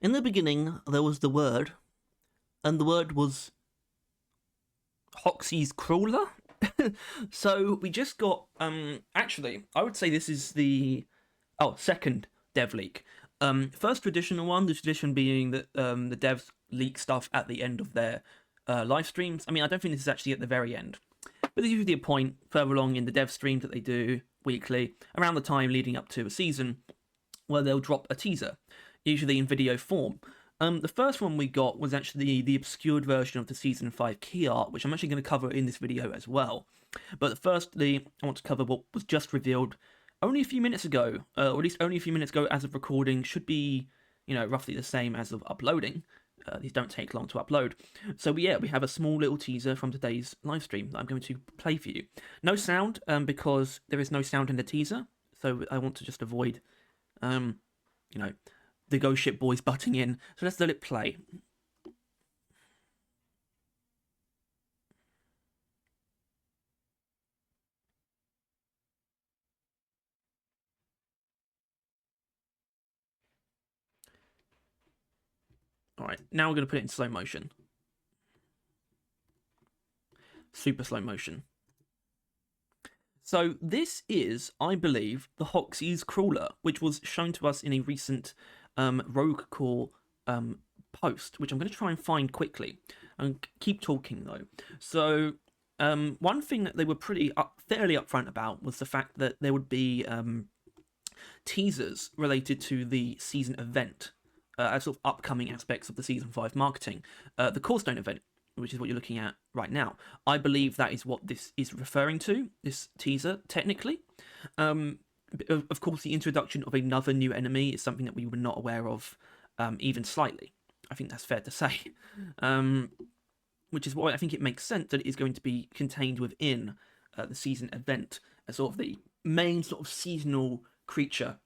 In the beginning, there was the word, and the word was Hoxxes crawler. So we just got actually I would say this is the second dev leak. First traditional one, the tradition being that the devs leak stuff at the end of their live streams. I mean, I don't think this is actually at the very end, but there's usually a point further along in the dev streams that they do weekly, around the time leading up to a season, where they'll drop a teaser, usually in video form. The first one we got was actually the obscured version of the Season 5 key art, which I'm actually going to cover in this video as well. But firstly, I want to cover what was just revealed only a few minutes ago, or at least only a few minutes ago as of recording, should be, roughly the same as of uploading. These don't take long to upload. So yeah, we have a small little teaser from today's live stream that I'm going to play for you. No sound, because there is no sound in the teaser, so I want to just avoid, you know, the Ghost Ship boys butting in. So let's let it play. Alright, now we're going to put it in slow motion. Super slow motion. So this is, I believe, the Hoxxes crawler, which was shown to us in a recent Rogue Core post, which I'm going to try and find quickly and keep talking though. So one thing that they were fairly upfront about was the fact that there would be teasers related to the season event, as sort of upcoming aspects of the season 5 marketing, the Corestone event, which is what you're looking at right now. I believe that is what this is referring to, this teaser, technically. Of course, the introduction of another new enemy is something that we were not aware of, even slightly. I think that's fair to say. Which is why I think it makes sense that it is going to be contained within the season event as sort of the main sort of seasonal creature,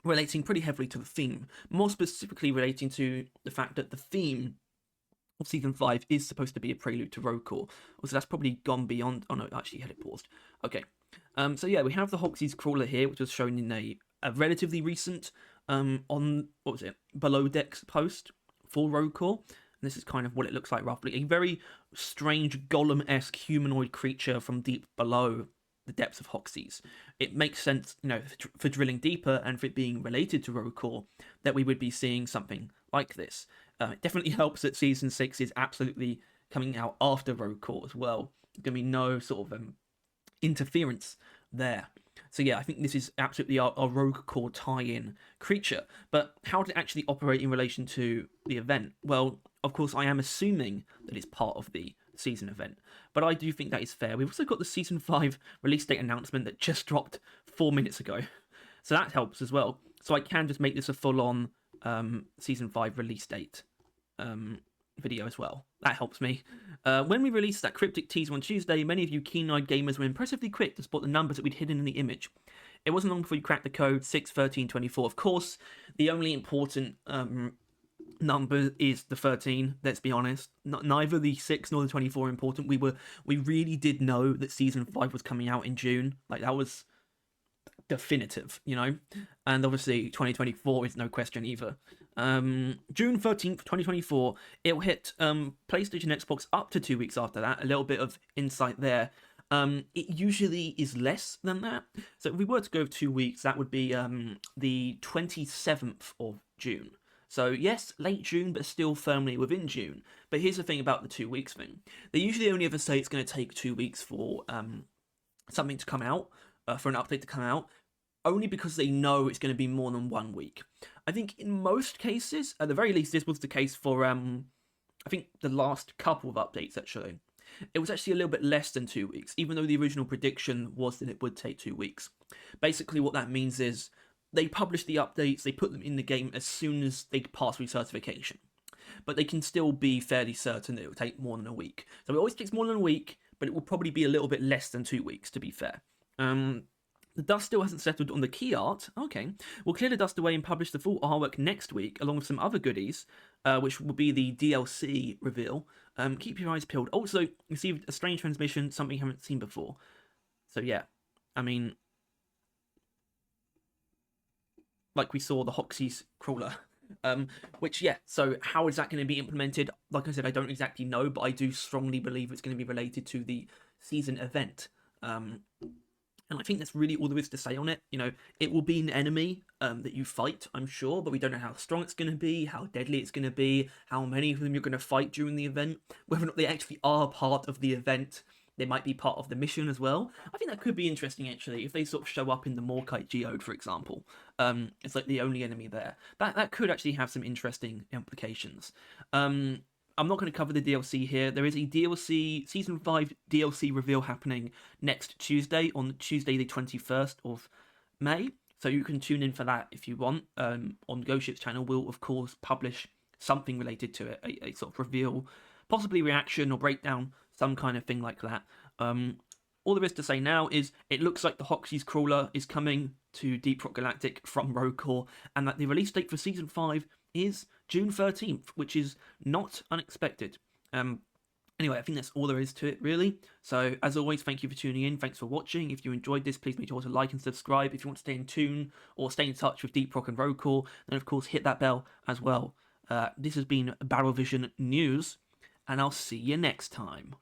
relating pretty heavily to the theme, more specifically relating to the fact that the theme of Season 5 is supposed to be a prelude to Rogue Core. So that's probably gone beyond... Oh no, actually had it paused. Okay. So yeah, we have the Hoxxes crawler here, which was shown in a relatively recent, on, what was it, Below Decks post for Rogue Core. And this is kind of what it looks like roughly. A very strange golem-esque humanoid creature from deep below the depths of Hoxxes. It makes sense, for drilling deeper and for it being related to Rogue Core, that we would be seeing something like this. It definitely helps that Season 6 is absolutely coming out after Rogue Core as well. There's going to be no sort of interference there. So yeah, I think this is absolutely our Rogue Core tie-in creature. But how did it actually operate in relation to the event? Well, of course, I am assuming that it's part of the season event, but I do think that is fair. We've also got the Season 5 release date announcement that just dropped 4 minutes ago. So that helps as well. So I can just make this a full-on Season 5 release date video as well. That helps me. When we released that cryptic teaser on Tuesday, many of you keen-eyed gamers were impressively quick to spot the numbers that we'd hidden in the image. It wasn't long before you cracked the code 61324. Of course, the only important number is the 13. Let's be honest. Neither the 6 nor the 24 are important. We really did know that Season 5 was coming out in June. Like, that was definitive, and obviously 2024 is no question either. June 13th 2024, it'll hit PlayStation, Xbox up to 2 weeks after that. A little bit of insight there. It usually is less than that, so if we were to go 2 weeks, that would be the 27th of June. So yes, late June, but still firmly within June. But here's the thing about the 2 weeks thing. They usually only ever say it's going to take 2 weeks for something to come out, for an update to come out, only because they know it's going to be more than 1 week. I think in most cases, at the very least, this was the case for, I think, the last couple of updates, actually. It was actually a little bit less than 2 weeks, even though the original prediction was that it would take 2 weeks. Basically, what that means is they publish the updates, they put them in the game as soon as they pass recertification. But they can still be fairly certain that it will take more than a week. So it always takes more than a week, but it will probably be a little bit less than 2 weeks, to be fair. The dust still hasn't settled on the key art. Okay. We'll clear the dust away and publish the full artwork next week, along with some other goodies, which will be the DLC reveal. Keep your eyes peeled. Also, received a strange transmission, something you haven't seen before. So yeah, I mean, like we saw the Hoxxes crawler Which, yeah, so how is that going to be implemented? Like I said, I don't exactly know, but I do strongly believe it's going to be related to the season event. And I think that's really all there is to say on it. It will be an enemy that you fight, I'm sure, but we don't know how strong it's going to be, how deadly it's going to be, how many of them you're going to fight during the event, whether or not they actually are part of the event. They might be part of the mission as well. I think that could be interesting, actually, if they sort of show up in the Morkite Geode, for example. It's like the only enemy there. That could actually have some interesting implications. I'm not going to cover the DLC here. There is a DLC, Season 5 DLC reveal happening next Tuesday, on Tuesday the 21st of May. So you can tune in for that if you want. On GhostShip's channel, we'll, of course, publish something related to it, a sort of reveal, possibly reaction or breakdown, some kind of thing like that. All there is to say now is it looks like the Hoxxes crawler is coming to Deep Rock Galactic from Rogue Core, and that the release date for Season 5 is June 13th, which is not unexpected. Anyway, I think that's all there is to it, really. So, as always, thank you for tuning in. Thanks for watching. If you enjoyed this, please make sure to like and subscribe. If you want to stay in tune or stay in touch with Deep Rock and Rogue Core, then, of course, hit that bell as well. This has been Barrel Vision News, and I'll see you next time.